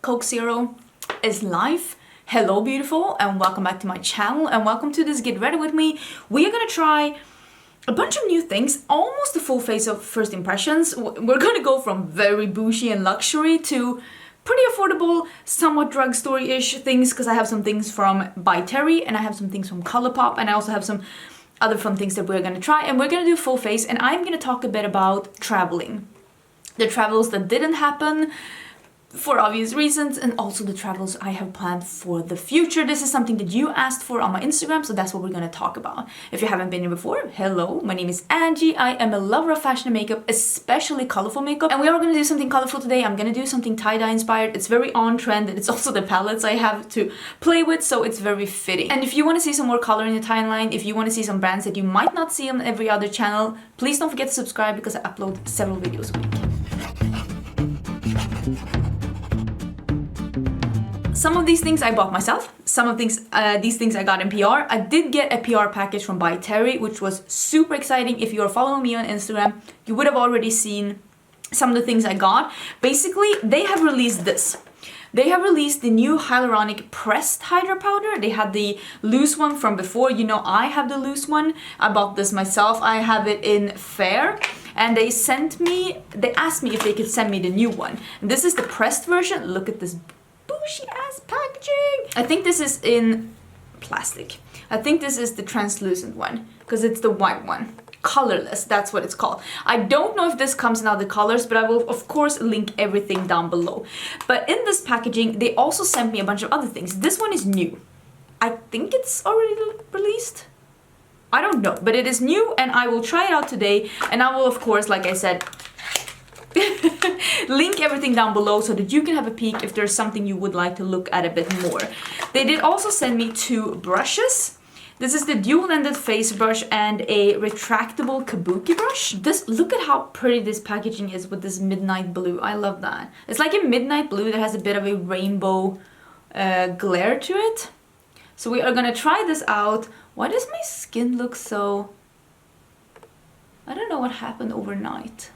Coke Zero is life. Hello beautiful, and welcome back to my channel, and welcome to this Get Ready With Me. We are gonna try a bunch of new things, almost the full face of first impressions. We're gonna go from very bougie and luxury to pretty affordable, somewhat drugstore-ish things, because I have some things from By Terry, and I have some things from Colourpop, and I also have some other fun things that we're gonna try, and we're gonna do full face, and I'm gonna talk a bit about traveling. The travels that didn't happen, for obvious reasons, and also the travels I have planned for the future. This is something that you asked for on my Instagram, so that's what we're gonna talk about. If you haven't been here before, hello, my name is Angie. I am a lover of fashion and makeup, especially colorful makeup, and we are gonna do something colorful today. I'm gonna do something tie-dye inspired. It's very on trend, and it's also the palettes I have to play with, so it's very fitting. And if you want to see some more color in the timeline, if you want to see some brands that you might not see on every other channel, please don't forget to subscribe, because I upload several videos a week. Some of these things I bought myself, some of these things I got in PR. I did get a PR package from By Terry, which was super exciting. If you're following me on Instagram, you would have already seen some of the things I got. Basically, they have released this. They have released the new hyaluronic pressed Hydra-Powder. They had the loose one from before. You know, I have the loose one. I bought this myself. I have it in fair. And they asked me if they could send me the new one. And this is the pressed version. Look at this bougie ass packaging. I think this is in plastic. I think this is the translucent one, because it's the white one. Colorless, that's what it's called. I don't know if this comes in other colors, but I will of course link everything down below. But in this packaging, they also sent me a bunch of other things. This one is new. I think it's already released. I don't know, but it is new, and I will try it out today, and I will of course, like I said, link everything down below so that you can have a peek if there's something you would like to look at a bit more. They did also send me 2 brushes. This is the dual-ended face brush and a retractable kabuki brush. Look at how pretty this packaging is with this midnight blue. I love that. It's like a midnight blue that has a bit of a rainbow glare to it. So we are gonna try this out. Why does my skin look so... I don't know what happened overnight.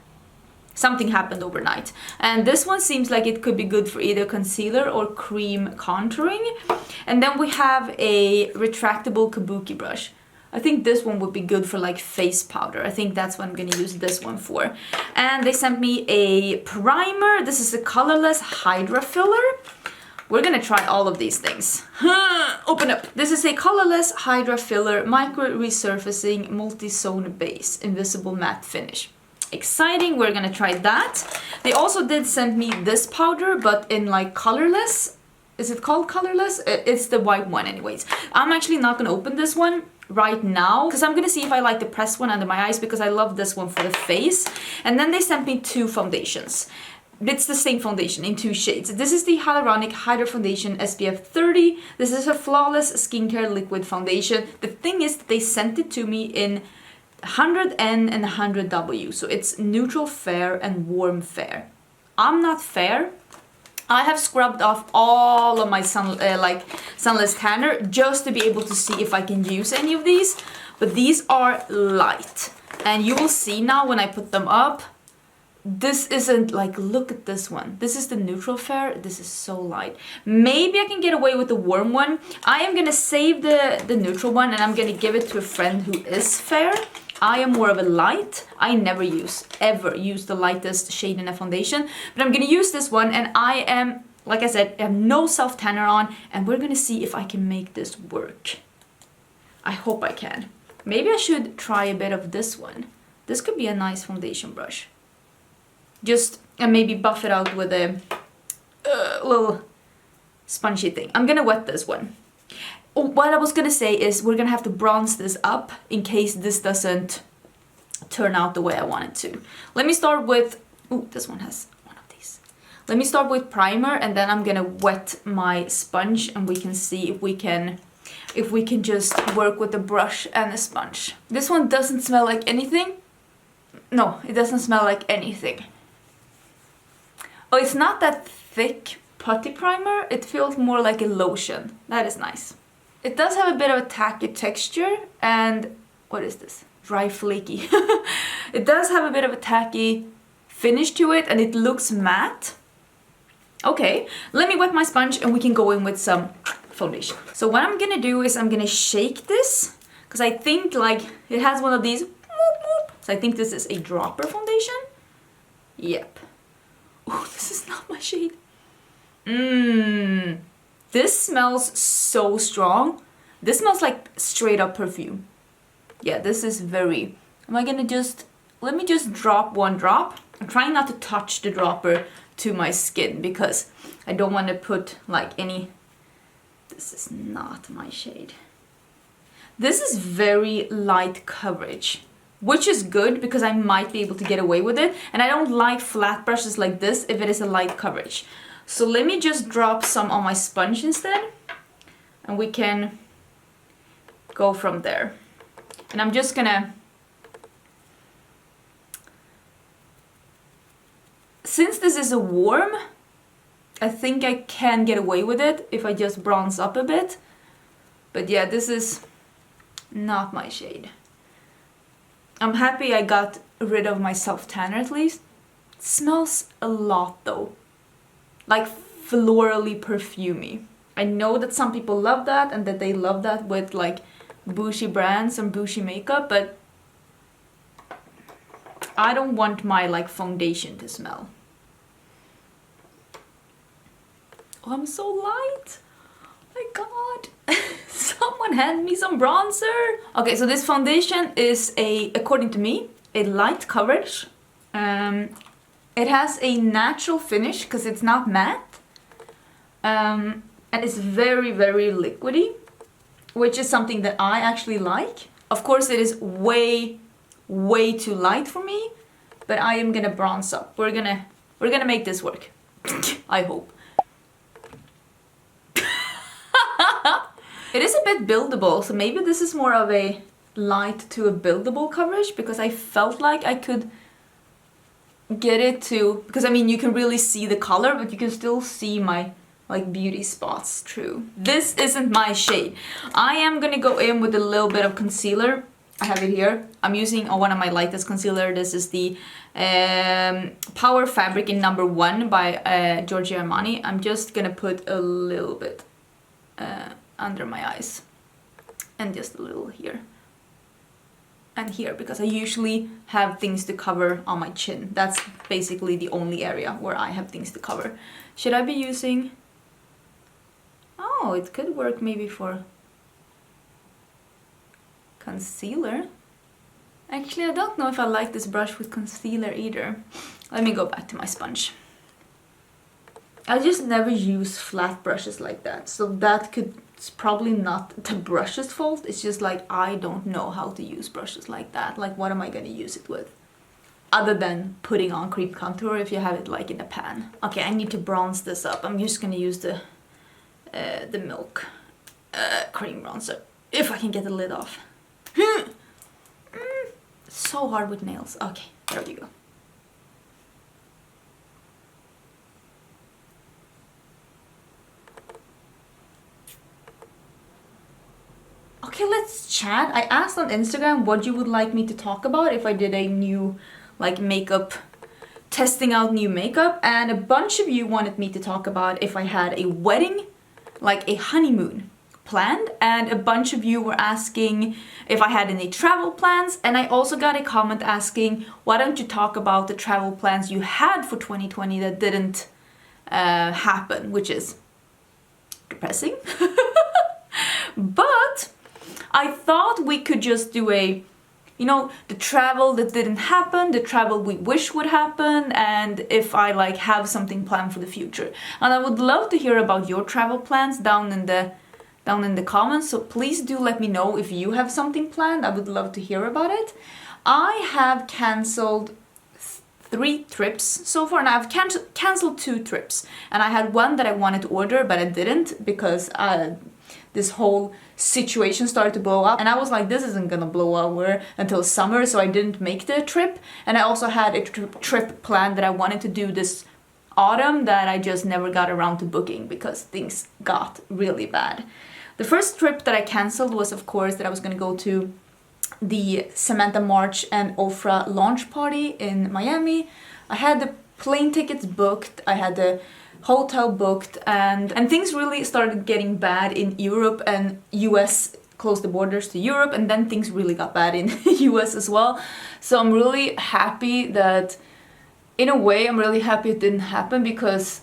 Something happened overnight. And this one seems like it could be good for either concealer or cream contouring. And then we have a retractable kabuki brush. I think this one would be good for like face powder. I think that's what I'm gonna use this one for. And they sent me a primer. This is a colorless Hydra filler. We're gonna try all of these things. Open up. This is a colorless Hydra filler, micro resurfacing, multi-zone base, invisible matte finish. Exciting, we're gonna try that. They also did send me this powder, but in like colorless. Is it called colorless? It's the white one anyways. I'm actually not gonna open this one right now, because I'm gonna see if I like the pressed one under my eyes, because I love this one for the face. And then they sent me 2 foundations. It's the same foundation in 2 shades. This is the Hyaluronic Hydra Foundation SPF 30. This is a flawless skincare liquid foundation. The thing is that they sent it to me in 100N and 100W, so it's neutral fair and warm fair. I'm not fair. I have scrubbed off all of my sunless tanner just to be able to see if I can use any of these, but these are light, and you will see now when I put them up. This isn't like, look at this one. This is the neutral fair. This is so light. Maybe I can get away with the warm one. I am gonna save the neutral one, and I'm gonna give it to a friend who is fair. I am more of a light. I never ever use the lightest shade in a foundation, but I'm gonna use this one, and I am, like I said, I have no self tanner on, and we're gonna see if I can make this work. I hope I can. Maybe I should try a bit of this one. This could be a nice foundation brush. And maybe buff it out with a little spongy thing. I'm gonna wet this one. Oh, what I was gonna say is we're gonna have to bronze this up in case this doesn't turn out the way I want it to. Let me start with, oh, this one has one of these. Let me start with primer, and then I'm gonna wet my sponge, and we can see if we can just work with the brush and the sponge. This one doesn't smell like anything. No, it doesn't smell like anything. Oh, it's not that thick putty primer. It feels more like a lotion. That is nice. It does have a bit of a tacky texture, and what is this? Dry flaky. It does have a bit of a tacky finish to it, and it looks matte. Okay, let me wet my sponge and we can go in with some foundation. So what I'm gonna do is I'm gonna shake this, because I think like it has one of these, so I think this is a dropper foundation. Yep. Oh, this is not my shade. This smells so strong. This smells like straight up perfume. Yeah, this is very... let me just drop one drop. I'm trying not to touch the dropper to my skin because I don't want to put like any... this is not my shade. This is very light coverage, which is good because I might be able to get away with it. And I don't like flat brushes like this if it is a light coverage. So let me just drop some on my sponge instead. And we can go from there. And I'm just gonna... since this is a warm, I think I can get away with it if I just bronze up a bit. But yeah, this is not my shade. I'm happy I got rid of my self-tanner at least. It smells a lot though. Like florally perfumey. I know that some people love that and that they love that with like bougie brands and bougie makeup, but I don't want my like foundation to smell. Oh, I'm so light. Oh my god. Someone hand me some bronzer. Okay, so this foundation is according to me, a light coverage. It has a natural finish because it's not matte. And it's very, very liquidy, which is something that I actually like. Of course, it is way, way too light for me, but I am gonna bronze up. We're gonna make this work. I hope. It is a bit buildable, so maybe this is more of a light to a buildable coverage because I felt like I could get it to, because I mean you can really see the color, but you can still see my like beauty spots through. This isn't my shade. I am gonna go in with a little bit of concealer. I have it here. I'm using one of my lightest concealer. This is the Power Fabric in number 1 by Giorgio Armani. I'm just gonna put a little bit under my eyes and just a little here and here, because I usually have things to cover on my chin. That's basically the only area where I have things to cover. Should I be using... oh, it could work maybe for concealer. Actually, I don't know if I like this brush with concealer either. Let me go back to my sponge. I just never use flat brushes like that, so that could... it's probably not the brush's fault. It's just like I don't know how to use brushes like that. Like, what am I gonna use it with? Other than putting on cream contour if you have it like in a pan. Okay, I need to bronze this up. I'm just gonna use the Milk cream bronzer. If I can get the lid off. So hard with nails. Okay, there you go. Okay, let's chat. I asked on Instagram what you would like me to talk about if I did a new like makeup, testing out new makeup, and a bunch of you wanted me to talk about if I had a wedding, like a honeymoon planned, and a bunch of you were asking if I had any travel plans, and I also got a comment asking why don't you talk about the travel plans you had for 2020 that didn't happen, which is depressing. But I thought we could just do a, you know, the travel that didn't happen, the travel we wish would happen, and if I like have something planned for the future. And I would love to hear about your travel plans down in the comments, so please do let me know if you have something planned. I would love to hear about it. I have cancelled 3 trips so far, and I've cancelled 2 trips. And I had one that I wanted to order, but I didn't because this whole situation started to blow up, and I was like, this isn't gonna blow over until summer, so I didn't make the trip. And I also had a trip planned that I wanted to do this autumn that I just never got around to booking because things got really bad. The first trip that I cancelled was, of course, that I was gonna go to the Samantha March and Ofra launch party in Miami. I had the plane tickets booked, I had the hotel booked, and things really started getting bad in Europe, and US closed the borders to Europe, and then things really got bad in US as well. So I'm really happy that, in a way, I'm really happy it didn't happen, because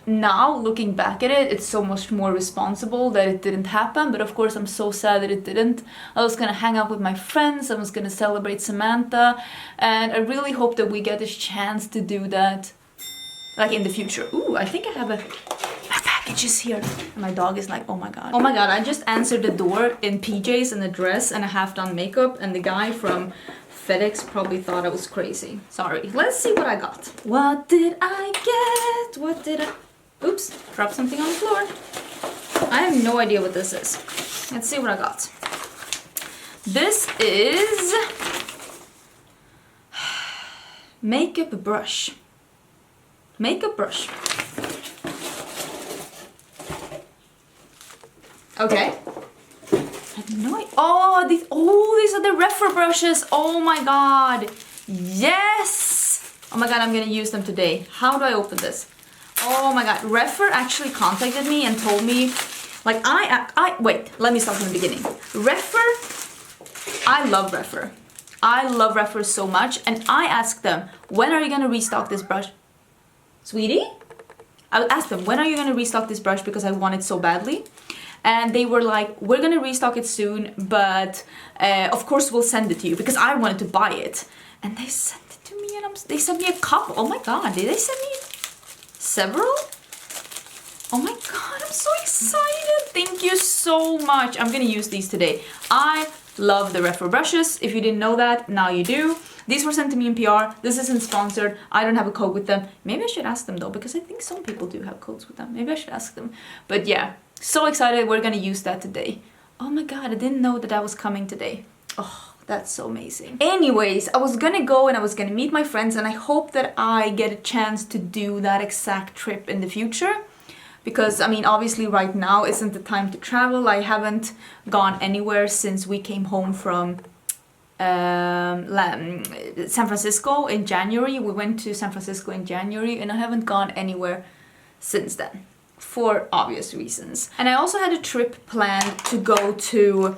now looking back at it, it's so much more responsible that it didn't happen. But of course I'm so sad that it didn't. I was gonna hang out with my friends, I was gonna celebrate Samantha, and I really hope that we get this chance to do that, like, in the future. Ooh, I think I have a package is here. And my dog is like, oh my god. Oh my god, I just answered the door in PJs and a dress and a half-done makeup, and the guy from FedEx probably thought I was crazy. Sorry. Let's see what I got. What did I get? What did I... Oops, dropped something on the floor. I have no idea what this is. Let's see what I got. This is... makeup brush. Makeup brush. Okay. I have no idea. Oh, these are the refer brushes. Oh my god. Yes. Oh my god, I'm gonna use them today. How do I open this? Oh my god. Refer actually contacted me and told me, like, wait, let me start from the beginning. Refer, I love Refer. I love Refer so much, and I asked them, when are you gonna restock this brush? Sweetie? I asked them, when are you gonna restock this brush, because I want it so badly. And they were like, we're gonna restock it soon, but of course we'll send it to you, because I wanted to buy it. And they sent it to me, and they sent me a couple. Oh my god, did they send me several? Oh my god, I'm so excited. Thank you so much. I'm gonna use these today. I love the Refer brushes. If you didn't know that, now you do. These were sent to me in PR. This isn't sponsored. I don't have a code with them. Maybe I should ask them though, because I think some people do have codes with them. Maybe I should ask them. But yeah, so excited. We're gonna use that today. Oh my god, I didn't know that that was coming today. Oh, that's so amazing. Anyways, I was gonna go and I was gonna meet my friends, and I hope that I get a chance to do that exact trip in the future. Because, I mean, obviously right now isn't the time to travel. I haven't gone anywhere since we came home from San Francisco in January. We went to San Francisco in January, and I haven't gone anywhere since then, for obvious reasons. And I also had a trip planned to go to,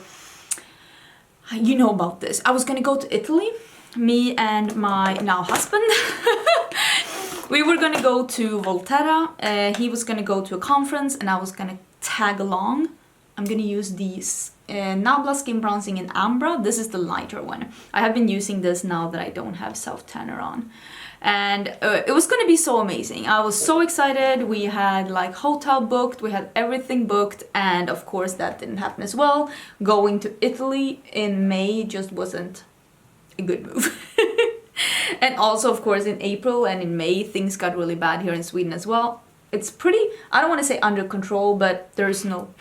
you know about this, I was gonna go to Italy, me and my now husband. We were gonna go to Volterra, he was gonna go to a conference, and I was gonna tag along. I'm gonna use these Nabla Skin Bronzing in Ambra. This is the lighter one. I have been using this now that I don't have self-tanner on. And it was gonna be so amazing. I was so excited. We had like hotel booked, we had everything booked, and of course that didn't happen as well. Going to Italy in May just wasn't a good move. And also, of course, in April and in May, things got really bad here in Sweden as well. It's pretty, I don't want to say under control, but there's no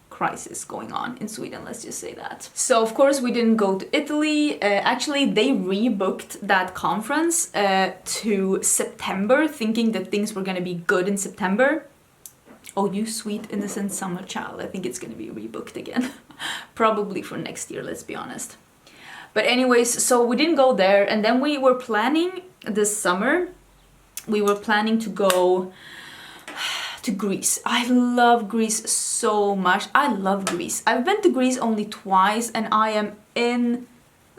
crisis going on in Sweden, let's just say that. So, of course, we didn't go to Italy. Actually, they rebooked that conference to September, thinking that things were going to be good in September. Oh, you sweet, innocent summer child. I think it's going to be rebooked again. Probably for next year, let's be honest. But anyways, so we didn't go there, and then we were planning this summer, we were planning to go to Greece. I love Greece so much. I love Greece. I've been to Greece only twice, and I am in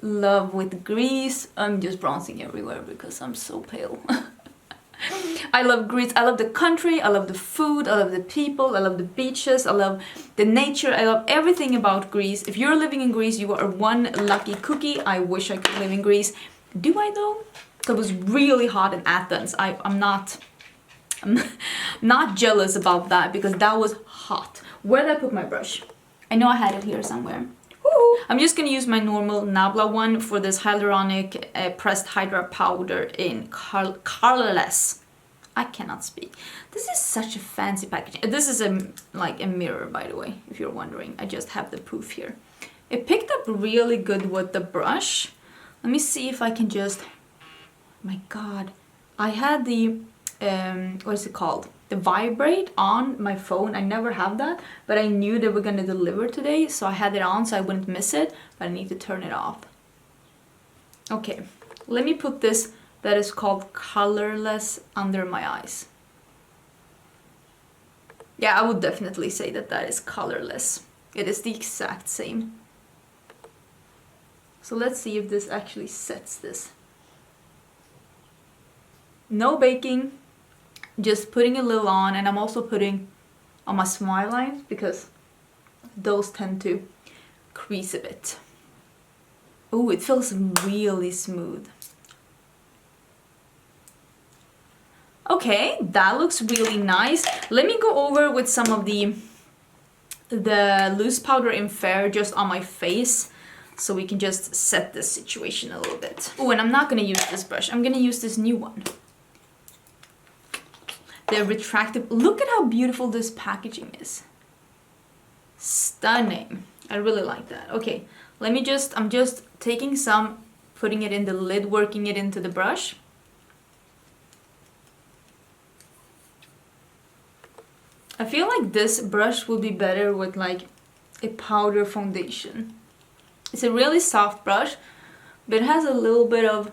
love with Greece. I'm just bronzing everywhere because I'm so pale. I love Greece. I love the country, I love the food, I love the people, I love the beaches, I love the nature, I love everything about Greece. If you're living in Greece, you are one lucky cookie. I wish I could live in Greece. Do I though? It was really hot in Athens. I'm not jealous about that, because that was hot. Where did I put my brush? I know I had it here somewhere. Woo! I'm just gonna use my normal Nabla one for this hyaluronic pressed Hydra-Powder in colorless. I cannot speak. This is such a fancy packaging. This is like a mirror, by the way, if you're wondering. I just have the proof here. It picked up really good with the brush. Let me see if I can just... My god. I had the... what is it called? The vibrate on my phone. I never have that, but I knew they were gonna deliver today, so I had it on so I wouldn't miss it, but I need to turn it off. Okay, let me put this that is called colorless under my eyes. Yeah, I would definitely say that that is colorless. It is the exact same. So let's see if this actually sets this. No baking, just putting a little on, and I'm also putting on my smile lines because those tend to crease a bit. Oh, it feels really smooth. Okay, that looks really nice. Let me go over with some of the loose powder in Fair just on my face, so we can just set this situation a little bit. Oh, and I'm not gonna use this brush. I'm gonna use this new one. The retractable. Look at how beautiful this packaging is. Stunning. I really like that. Okay, let me just, I'm just taking some, putting it in the lid, working it into the brush. I feel like this brush will be better with like a powder foundation. It's a really soft brush, but it has a little bit of,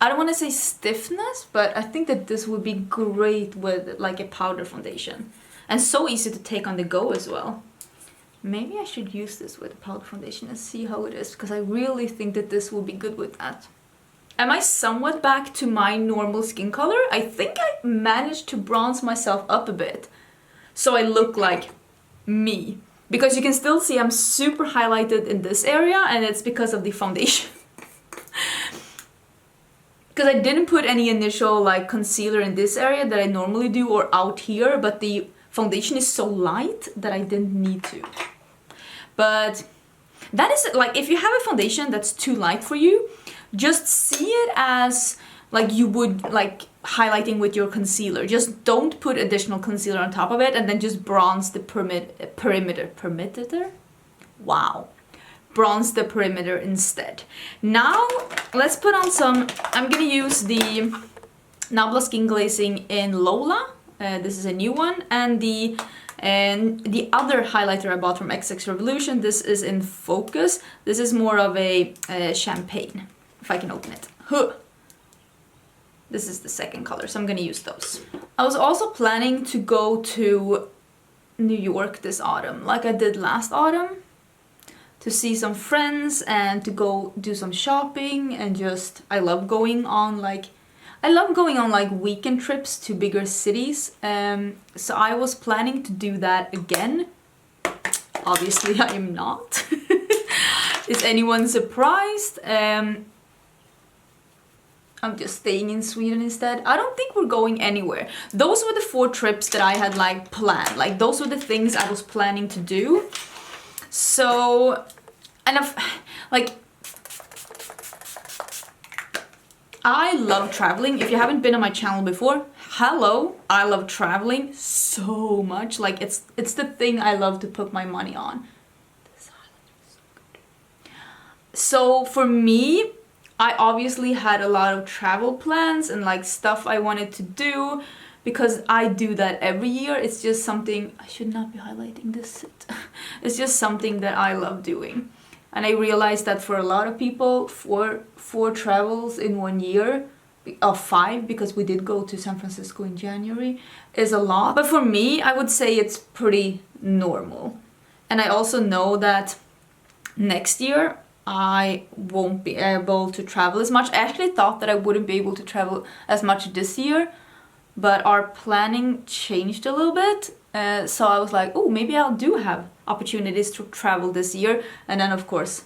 I don't want to say stiffness, but I think that this would be great with like a powder foundation. And so easy to take on the go as well. Maybe I should use this with a powder foundation and see how it is, because I really think that this will be good with that. Am I somewhat back to my normal skin color? I think I managed to bronze myself up a bit, so I look like me. Because you can still see I'm super highlighted in this area, and it's because of the foundation. Because I didn't put any initial like concealer in this area that I normally do, or out here, but the foundation is so light that I didn't need to. But that is like, if you have a foundation that's too light for you, just see it as like you would like highlighting with your concealer. Just don't put additional concealer on top of it, and then just bronze the perimeter. Wow. Bronze the perimeter instead. Now let's put on some, I'm gonna use the Nabla Skin Glazing in Lola. This is a new one, and the other highlighter I bought from XX Revolution, this is in Focus. This is more of a champagne, if I can open it. Huh. This is the second color, so I'm gonna use those. I was also planning to go to New York this autumn, like I did last autumn, to see some friends and to go do some shopping, and just, I love going on like weekend trips to bigger cities. So I was planning to do that again. Obviously I am not. Is anyone surprised? I'm just staying in Sweden instead. I don't think we're going anywhere. Those were the 4 trips that I had like planned. Like those were the things I was planning to do. So, and I love traveling. If you haven't been on my channel before, hello, I love traveling so much. Like it's the thing I love to put my money on. This highlighter is so good. So for me, I obviously had a lot of travel plans and like stuff I wanted to do, because I do that every year. It's just something, I should not be highlighting this. It's just something that I love doing. And I realized that for a lot of people, four travels in 1 year, 5, because we did go to San Francisco in January, is a lot. But for me, I would say it's pretty normal. And I also know that next year, I won't be able to travel as much. I actually thought that I wouldn't be able to travel as much this year, but our planning changed a little bit. So I was like, oh, maybe I'll do have opportunities to travel this year. And then of course,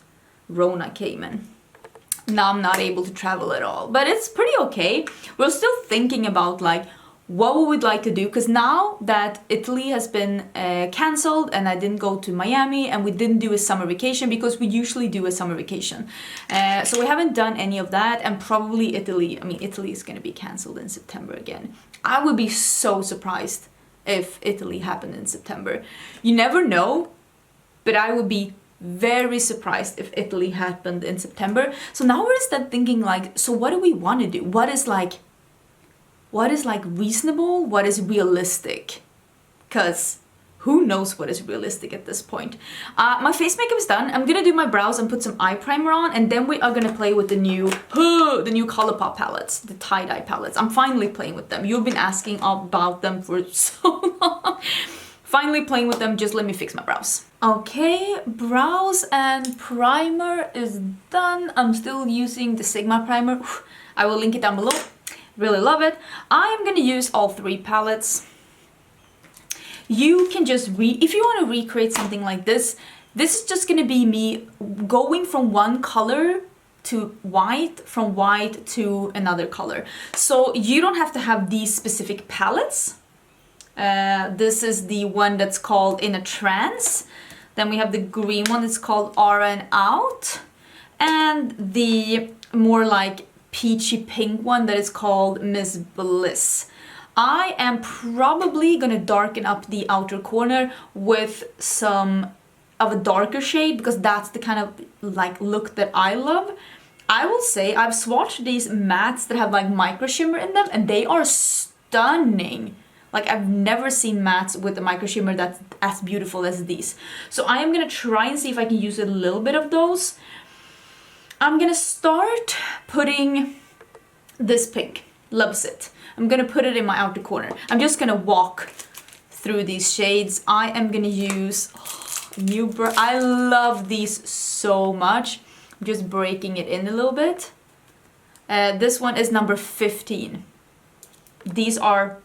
Rona came in. Now I'm not able to travel at all, but it's pretty okay. We're still thinking about like what we would like to do, because now that Italy has been cancelled and I didn't go to Miami and we didn't do a summer vacation, because we usually do a summer vacation. So we haven't done any of that, and probably Italy is going to be cancelled in September again. I would be so surprised if Italy happened in September. You never know, but I would be very surprised if Italy happened in September. So now we're instead thinking like, so what do we want to do? What is like reasonable? What is realistic? Because who knows what is realistic at this point. My face makeup is done. I'm gonna do my brows and put some eye primer on, and then we are gonna play with the new Colourpop palettes, the tie-dye palettes. I'm finally playing with them. You've been asking about them for so long. finally playing with them. Just let me fix my brows. Okay, brows and primer is done. I'm still using the Sigma primer. I will link it down below. Really love it. I am gonna use all 3 palettes. You can just if you want to recreate something like this is just gonna be me going from one color to white, from white to another color. So you don't have to have these specific palettes. This is the one that's called In a Trance. Then we have the green one that's called Aura and Out. And the more like peachy pink one that is called Miss Bliss. I am probably gonna darken up the outer corner with some of a darker shade because that's the kind of like look that I love. I will say I've swatched these mattes that have like micro shimmer in them and they are stunning. Like I've never seen mattes with a micro shimmer that's as beautiful as these. So I am gonna try and see if I can use a little bit of those. I'm gonna start putting this pink, Loves It. I'm gonna put it in my outer corner. I'm just gonna walk through these shades. I am gonna use I love these so much. I'm just breaking it in a little bit. This one is number 15. These are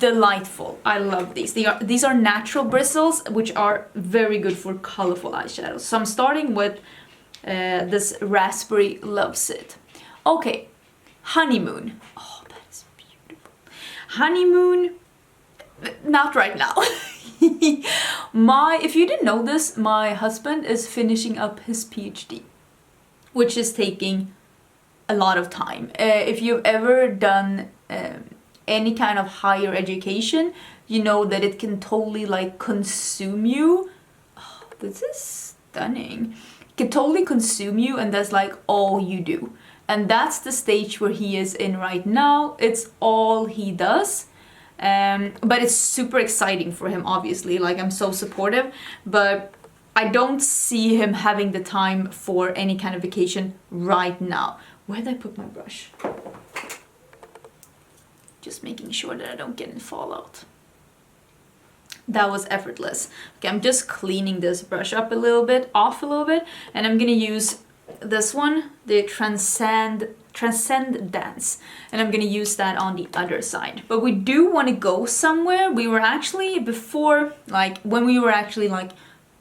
delightful. I love these. These are natural bristles, which are very good for colorful eyeshadows. So I'm starting with this Raspberry Loves It. Okay, Honeymoon. Oh, that's beautiful. Honeymoon, not right now. If you didn't know this, my husband is finishing up his PhD, which is taking a lot of time. If you've ever done any kind of higher education, you know that it can totally like consume you. Oh, this is stunning. It can totally consume you and that's like all you do. And that's the stage where he is in right now. It's all he does. But it's super exciting for him, obviously. Like, I'm so supportive, but I don't see him having the time for any kind of vacation right now. Where did I put my brush? Just making sure that I don't get any fallout. That was effortless. Okay, I'm just cleaning this brush up a little bit, off a little bit, and I'm gonna use this one, the Transcend Dance, and I'm gonna use that on the other side. But we do want to go somewhere. We were actually before, like when we were actually like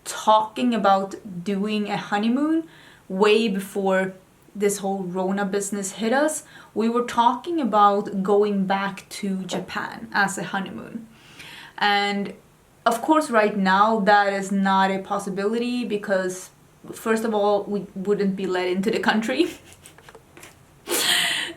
talking about doing a honeymoon, way before this whole Rona business hit us, we were talking about going back to Japan as a honeymoon. And of course right now that is not a possibility because first of all, we wouldn't be let into the country.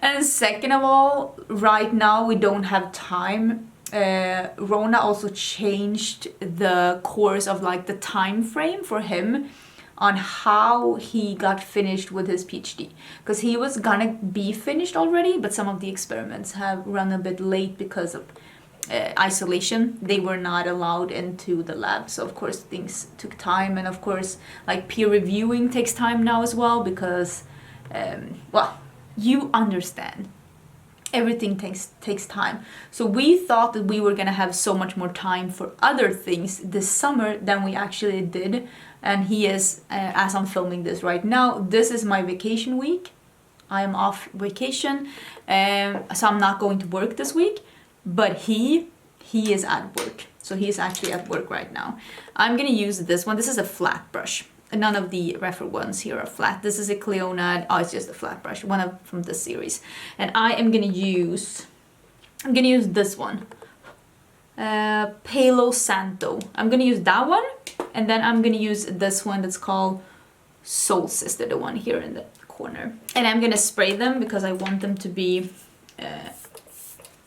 And second of all, right now we don't have time. Rona also changed the course of like the time frame for him on how he got finished with his PhD. Because he was gonna be finished already, but some of the experiments have run a bit late because of isolation. They were not allowed into the lab, so of course things took time, and of course like peer reviewing takes time now as well because well, you understand, everything takes time. So we thought that we were gonna have so much more time for other things this summer than we actually did, and he is as I'm filming this right now, this is my vacation week. I am off vacation, so I'm not going to work this week. But he is at work. So he's actually at work right now. I'm gonna use this one. This is a flat brush. None of the refer ones here are flat. This is a Cleona. Oh, it's just a flat brush. One from this series. And I'm gonna use this one. Palo Santo. I'm gonna use that one. And then I'm gonna use this one that's called Soul Sister, the one here in the corner. And I'm gonna spray them because I want them to be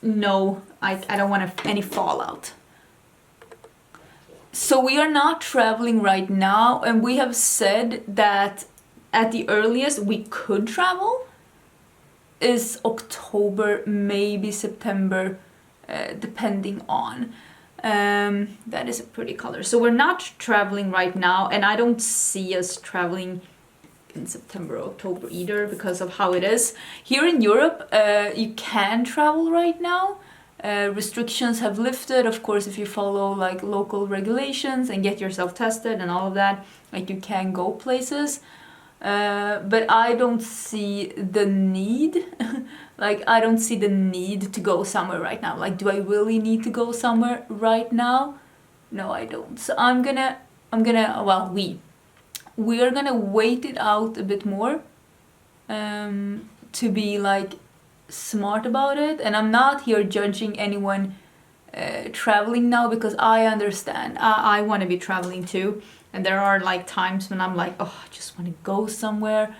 no, I don't want any fallout. So we are not traveling right now, and we have said that at the earliest we could travel is October, maybe September, depending on. That is a pretty color. So we're not traveling right now, and I don't see us traveling in September or October either because of how it is. Here in Europe, you can travel right now. restrictions have lifted. Of course, if you follow like local regulations and get yourself tested and all of that, like you can go places. But I don't see the need. Like, I don't see the need to go somewhere right now. Like, do I really need to go somewhere right now? No, I don't. So well, we are gonna wait it out a bit more to be like smart about it. And I'm not here judging anyone traveling now, because I understand. I want to be traveling too. And there are like times when I'm like, oh, I just want to go somewhere,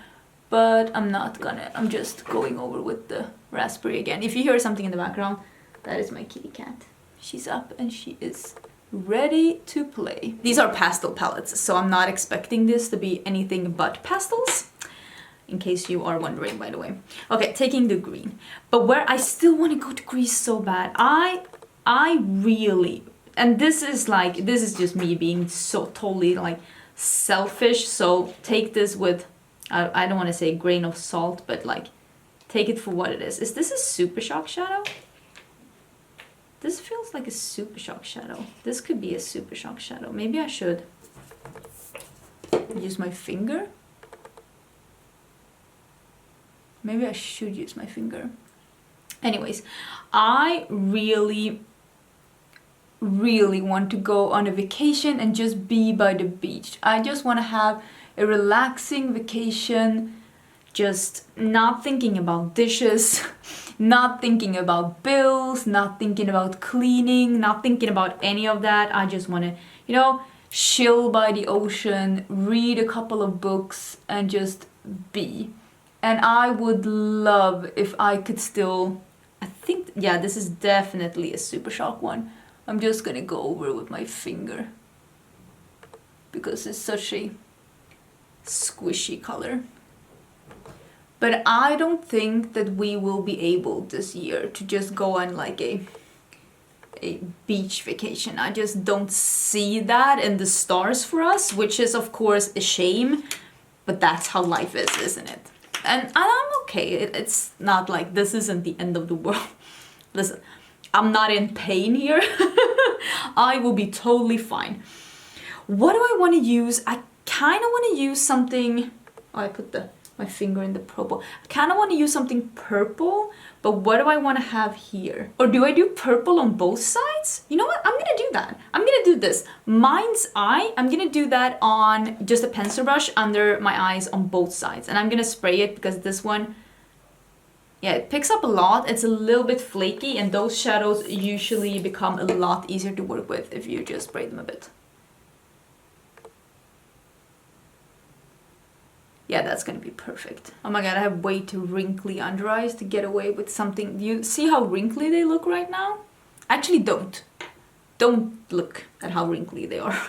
but I'm just going over with the raspberry again. If you hear something in the background, that is my kitty cat. She's up and she is ready to play. These are pastel palettes, so I'm not expecting this to be anything but pastels, in case you are wondering, by the way. Okay, taking the green. But where I still want to go to Greece so bad, I really, and this is just me being so totally like selfish, so take this with, I don't want to say a grain of salt, but like take it for what it is. Is this a Super Shock shadow? This feels like a Super Shock shadow. This could be a Super Shock shadow. Maybe I should use my finger. Maybe I should use my finger. Anyways, I really want to go on a vacation and just be by the beach. I just want to have a relaxing vacation, just not thinking about dishes, not thinking about bills, not thinking about cleaning, not thinking about any of that. I just want to, you know, chill by the ocean, read a couple of books and just be. And I would love if I could still, I think, yeah, this is definitely a Super Shock one. I'm just gonna go over it with my finger because it's such a squishy color. But I don't think that we will be able this year to just go on like a beach vacation. I just don't see that in the stars for us, which is of course a shame, but that's how life is, isn't it? And I'm okay. It's not like this isn't the end of the world. Listen, I'm not in pain here. I will be totally fine. What do I want to use? I kind of want to use something... Oh, I put my finger in the purple. I kind of want to use something purple, but what do I want to have here? Or do I do purple on both sides? You know what? I'm going to do that. I'm going to do this. Mind's Eye, I'm going to do that on just a pencil brush under my eyes on both sides. And I'm going to spray it because this one... Yeah, it picks up a lot. It's a little bit flaky, and those shadows usually become a lot easier to work with if you just spray them a bit. Yeah, that's gonna be perfect. Oh my god, I have way too wrinkly under eyes to get away with something. You see how wrinkly they look right now? Actually, don't. Don't look at how wrinkly they are.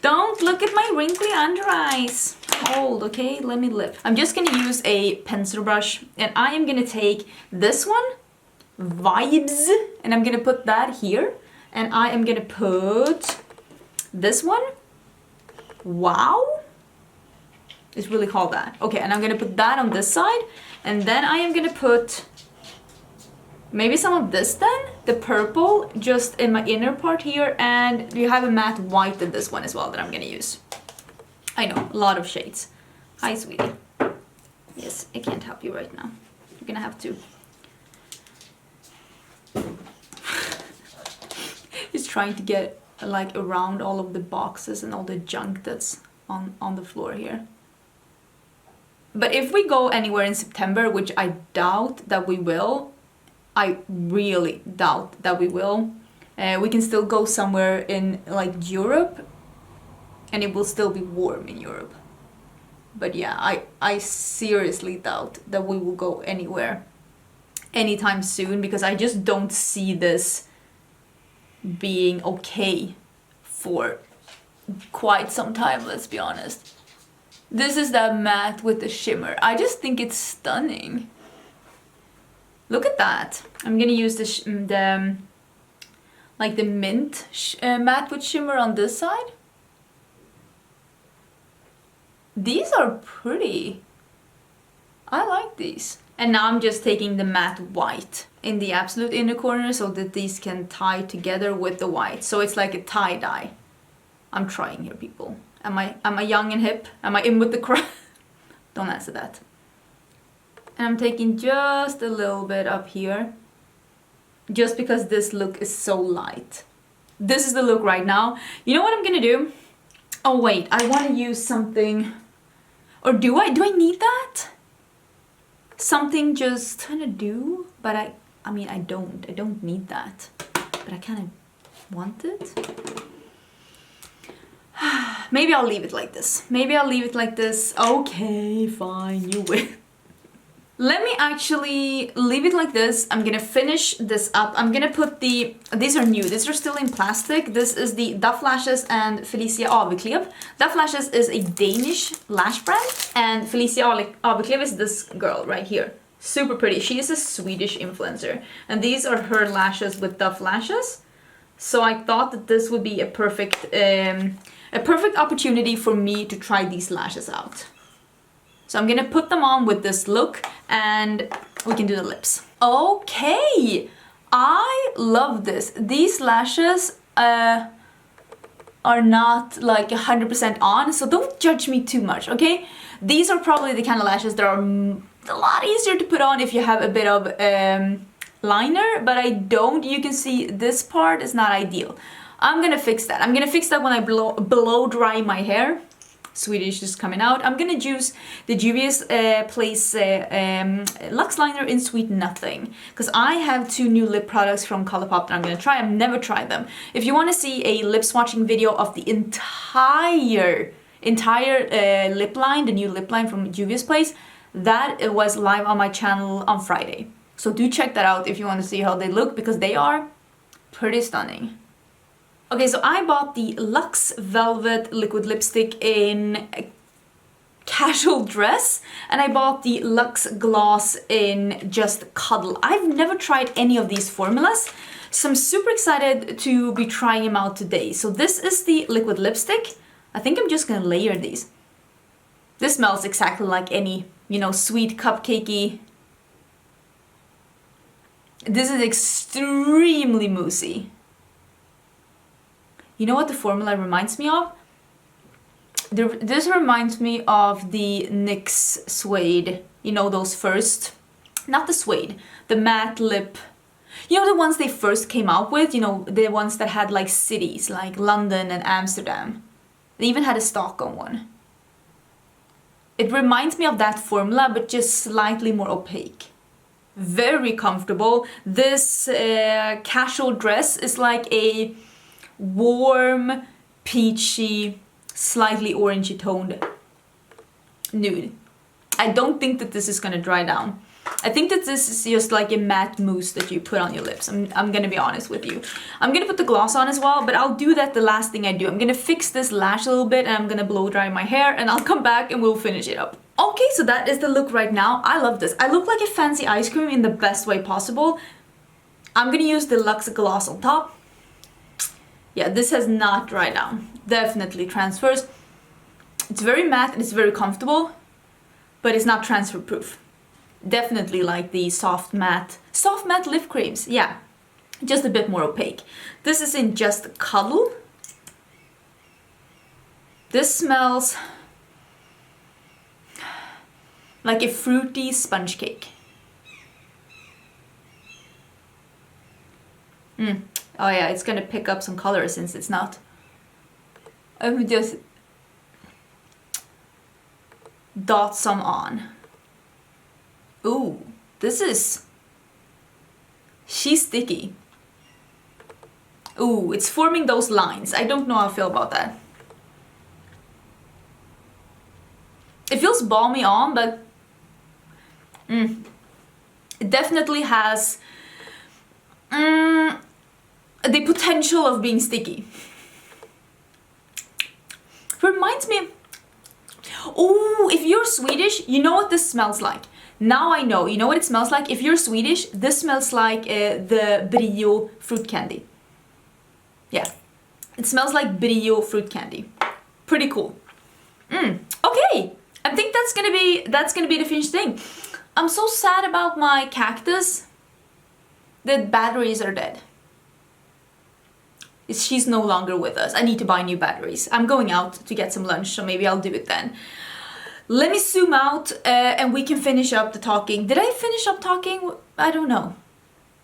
Don't look at my wrinkly under eyes. Hold, okay? Let me live. I'm just gonna use a pencil brush, and I am gonna take this one, Vibes, and I'm gonna put that here, and I am gonna put this one, Wow. It's really called that. Okay, and I'm gonna put that on this side, and then I am gonna put maybe some of this then, the purple, just in my inner part here, and you have a matte white in this one as well that I'm gonna use. I know, a lot of shades. Hi, sweetie. Yes, I can't help you right now. You're gonna have to. He's trying to get like around all of the boxes and all the junk that's on the floor here. But if we go anywhere in September, which I doubt that we will, I really doubt that we will, we can still go somewhere in like Europe, and it will still be warm in Europe. But yeah, I seriously doubt that we will go anywhere anytime soon, because I just don't see this being okay for quite some time, let's be honest. This is that matte with the shimmer. I just think it's stunning. Look at that. I'm gonna use the like the mint matte with shimmer on this side. These are pretty. I like these. And now I'm just taking the matte white in the absolute inner corner so that these can tie together with the white. So it's like a tie-dye. I'm trying here, people. Am I young and hip? Am I in with the crowd? Don't answer that. And I'm taking just a little bit up here. Just because this look is so light. This is the look right now. You know what I'm gonna do? Oh wait, I want to use something. Or do I? Do I need that? Something just kind of do, but I mean I don't need that, but I kind of want it. Maybe I'll leave it like this. Maybe I'll leave it like this. Okay, fine, you win. Let me actually leave it like this. I'm gonna finish this up. I'm gonna put these are new, these are still in plastic. This is the Duff Lashes and Felicia Aveklev. Duff Lashes is a Danish lash brand, and Felicia Aveklev is this girl right here. Super pretty. She is a Swedish influencer, and these are her lashes with Duff Lashes. So I thought that this would be a perfect opportunity for me to try these lashes out. So I'm gonna put them on with this look and we can do the lips. Okay, I love this. These lashes are not like 100% on, so don't judge me too much, okay? These are probably the kind of lashes that are a lot easier to put on if you have a bit of liner, but I don't. You can see this part is not ideal. I'm gonna fix that. I'm gonna fix that when I blow dry my hair. Swedish is coming out. I'm gonna use the Juvia's Place Luxe Liner in Sweet Nothing, because I have 2 new lip products from Colourpop that I'm gonna try. I've never tried them. If you want to see a lip swatching video of the entire lip line, the new lip line from Juvia's Place, that was live on my channel on Friday. So do check that out if you want to see how they look, because they are pretty stunning. Okay, so I bought the Luxe Velvet Liquid Lipstick in Casual Dress, and I bought the Luxe Gloss in Just Cuddle. I've never tried any of these formulas, so I'm super excited to be trying them out today. So this is the liquid lipstick. I think I'm just gonna layer these. This smells exactly like any, you know, sweet cupcakey. This is extremely moussey. You know what the formula reminds me of? This reminds me of the NYX Suede. You know, those first, not the suede, the matte lip. You know, the ones they first came out with, you know, the ones that had like cities, like London and Amsterdam. They even had a Stockholm one. It reminds me of that formula, but just slightly more opaque. Very comfortable. This casual dress is like a warm, peachy, slightly orangey toned nude. I don't think that this is gonna dry down. I think that this is just like a matte mousse that you put on your lips. I'm gonna be honest with you. I'm gonna put the gloss on as well, but I'll do that the last thing I do. I'm gonna fix this lash a little bit and I'm gonna blow dry my hair and I'll come back and we'll finish it up. Okay, so that is the look right now. I love this. I look like a fancy ice cream in the best way possible. I'm gonna use the Luxe Gloss on top. Yeah, this has not dried down. Definitely transfers. It's very matte and it's very comfortable, but it's not transfer proof. Definitely like the soft matte lip creams. Yeah, just a bit more opaque. This is in Just Cuddle. This smells like a fruity sponge cake. Oh yeah, it's gonna pick up some color since it's not. I would just dot some on. Ooh, she's sticky. Ooh, it's forming those lines. I don't know how I feel about that. It feels balmy on, but it definitely has the potential of being sticky. Reminds me, oh, if you're Swedish, you know what this smells like. Now I know, you know what it smells like? If you're Swedish, this smells like the Brio fruit candy. Yeah, it smells like Brio fruit candy. Pretty cool. Okay, I think that's gonna be the finished thing. I'm so sad about my cactus. The batteries are dead. She's no longer with us. I need to buy new batteries. I'm going out to get some lunch, so maybe I'll do it then. Let me zoom out and we can finish up the talking. Did I finish up talking? I don't know.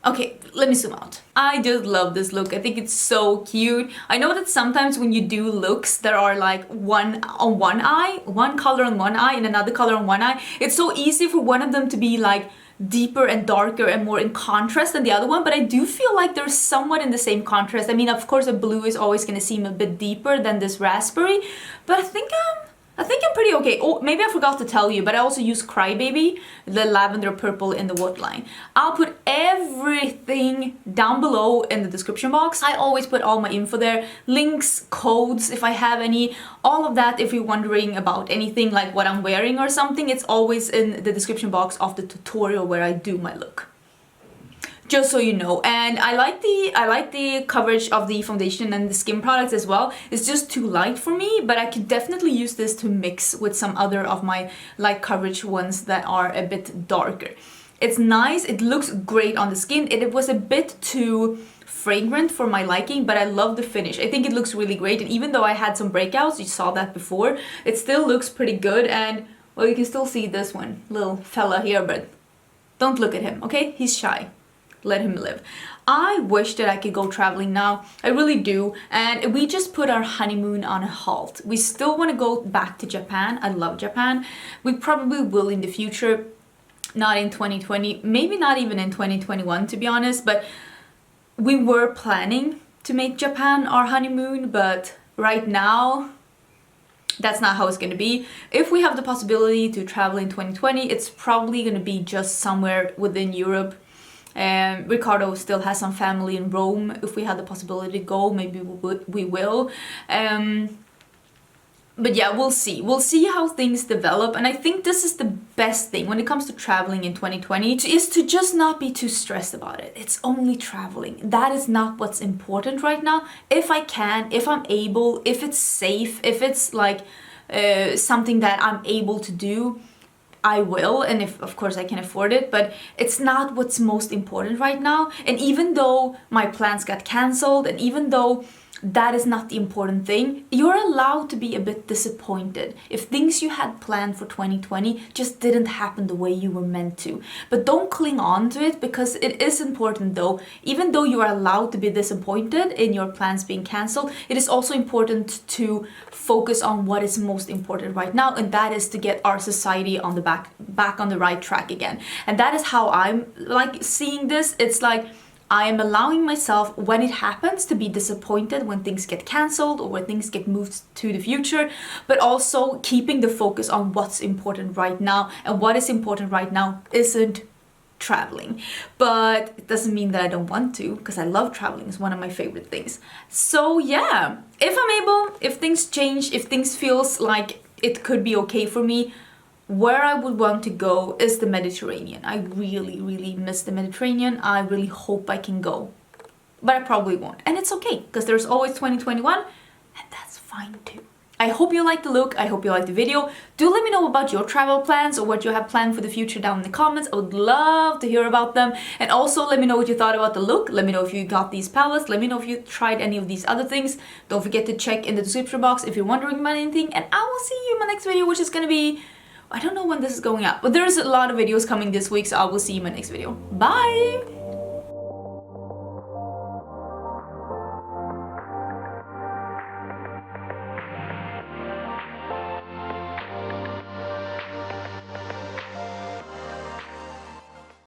Okay, let me zoom out. I just love this look. I think it's so cute. I know that sometimes when you do looks, there are like one on one eye, one color on one eye and another color on one eye. It's so easy for one of them to be like deeper and darker and more in contrast than the other one, but I do feel like they're somewhat in the same contrast. I mean, of course, a blue is always going to seem a bit deeper than this raspberry, but I think I'm pretty okay. Oh, maybe I forgot to tell you, but I also use Crybaby, the lavender purple in the waterline. I'll put everything down below in the description box. I always put all my info there, links, codes if I have any, all of that. If you're wondering about anything like what I'm wearing or something, it's always in the description box of the tutorial where I do my look. Just so you know. And I like the coverage of the foundation and the skin products as well. It's just too light for me, but I could definitely use this to mix with some other of my light coverage ones that are a bit darker. It's nice, it looks great on the skin. It was a bit too fragrant for my liking, but I love the finish. I think it looks really great, and even though I had some breakouts, you saw that before, it still looks pretty good. And well, you can still see this one little fella here, but don't look at him, okay? He's shy. Let him live. I wish that I could go traveling now. I really do. And we just put our honeymoon on a halt. We still want to go back to Japan. I love Japan. We probably will in the future. Not in 2020. Maybe not even in 2021, to be honest. But we were planning to make Japan our honeymoon. But right now, that's not how it's going to be. If we have the possibility to travel in 2020, it's probably going to be just somewhere within Europe. Ricardo still has some family in Rome. If we had the possibility to go, maybe we will. But yeah, we'll see. We'll see how things develop. And I think this is the best thing when it comes to traveling in 2020 is to just not be too stressed about it. It's only traveling. That is not what's important right now. If I can, if I'm able, if it's safe, if it's like something that I'm able to do, I will, and if of course I can afford it, but it's not what's most important right now. And even though my plans got cancelled, and even though that is not the important thing, you're allowed to be a bit disappointed if things you had planned for 2020 just didn't happen the way you were meant to. But don't cling on to it, because it is important though. Even though you are allowed to be disappointed in your plans being cancelled, it is also important to focus on what is most important right now, and that is to get our society on the back on the right track again. And that is how I'm like seeing this. It's like I am allowing myself, when it happens, to be disappointed when things get cancelled or when things get moved to the future, but also keeping the focus on what's important right now. And what is important right now isn't traveling. But it doesn't mean that I don't want to, because I love traveling. It's one of my favorite things. So yeah, if I'm able, if things change, if things feels like it could be okay for me, where I would want to go is the Mediterranean. I really, really miss the Mediterranean. I really hope I can go. But I probably won't. And it's okay, because there's always 2021, and that's fine too. I hope you liked the look. I hope you liked the video. Do let me know about your travel plans or what you have planned for the future down in the comments. I would love to hear about them. And also let me know what you thought about the look. Let me know if you got these palettes. Let me know if you tried any of these other things. Don't forget to check in the description box if you're wondering about anything. And I will see you in my next video, which is going to be... I don't know when this is going out, but there's a lot of videos coming this week, so I will see you in my next video. Bye!